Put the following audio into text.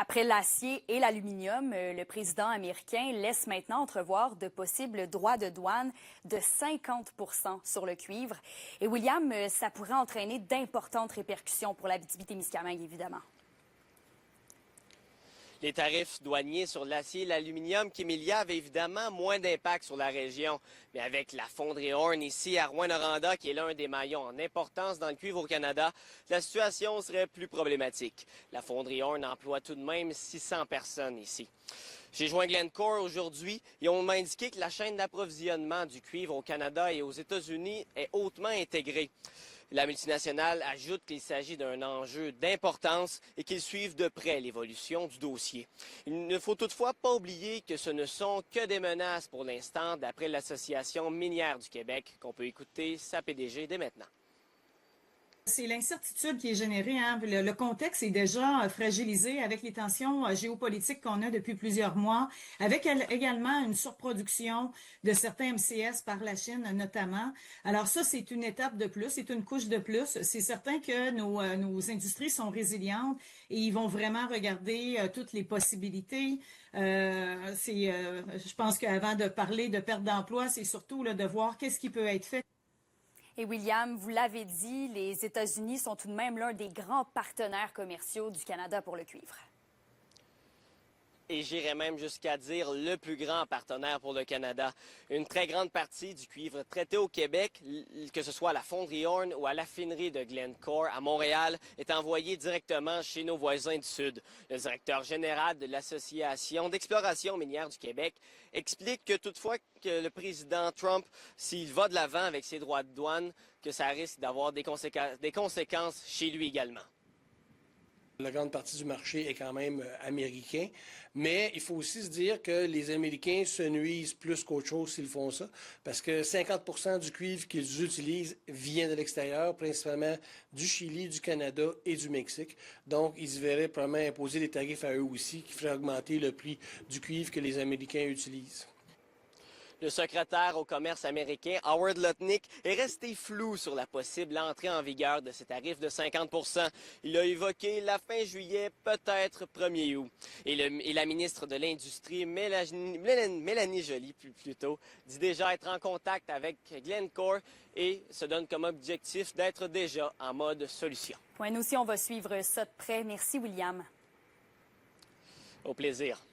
Après l'acier et l'aluminium, le président américain laisse maintenant entrevoir de possibles droits de douane de 50 sur le cuivre. Et William, ça pourrait entraîner d'importantes répercussions pour l'Abitibi-Témiscamingue, évidemment. Les tarifs douaniers sur l'acier et l'aluminium Kémélia avaient évidemment moins d'impact sur la région. Mais avec la fonderie Horn ici à Rouyn-Noranda, qui est l'un des maillons en importance dans le cuivre au Canada, la situation serait plus problématique. La fonderie Horn emploie tout de même 600 personnes ici. J'ai joint Glencore aujourd'hui et on m'a indiqué que la chaîne d'approvisionnement du cuivre au Canada et aux États-Unis est hautement intégrée. La multinationale ajoute qu'il s'agit d'un enjeu d'importance et qu'ils suivent de près l'évolution du dossier. Il ne faut toutefois pas oublier que ce ne sont que des menaces pour l'instant, d'après l'Association minière du Québec, qu'on peut écouter sa PDG dès maintenant. C'est l'incertitude qui est générée. Hein. Le contexte est déjà fragilisé avec les tensions géopolitiques qu'on a depuis plusieurs mois, avec également une surproduction de certains MCS par la Chine notamment. Alors ça, c'est une étape de plus, c'est une couche de plus. C'est certain que nos industries sont résilientes et ils vont vraiment regarder toutes les possibilités. Je pense qu'avant de parler de perte d'emploi, c'est surtout là, de voir qu'est-ce qui peut être fait. Et William, vous l'avez dit, les États-Unis sont tout de même l'un des grands partenaires commerciaux du Canada pour le cuivre. Et j'irais même jusqu'à dire le plus grand partenaire pour le Canada. Une très grande partie du cuivre traité au Québec, que ce soit à la fonderie Horn ou à l'affinerie de Glencore à Montréal, est envoyé directement chez nos voisins du Sud. Le directeur général de l'Association d'exploration minière du Québec explique que toutefois que le président Trump, s'il va de l'avant avec ses droits de douane, que ça risque d'avoir des conséquences chez lui également. La grande partie du marché est quand même américain, mais il faut aussi se dire que les Américains se nuisent plus qu'autre chose s'ils font ça, parce que 50 du cuivre qu'ils utilisent vient de l'extérieur, principalement du Chili, du Canada et du Mexique. Donc, ils se verraient probablement imposer des tarifs à eux aussi qui feraient augmenter le prix du cuivre que les Américains utilisent. Le secrétaire au commerce américain, Howard Lutnick, est resté flou sur la possible entrée en vigueur de ces tarifs de 50 Il a évoqué la fin juillet, peut-être 1er août. Et la ministre de l'Industrie, Mélanie Joly, plutôt, dit déjà être en contact avec Glencore et se donne comme objectif d'être déjà en mode solution. Ouais, nous aussi, on va suivre ça de près. Merci, William. Au plaisir.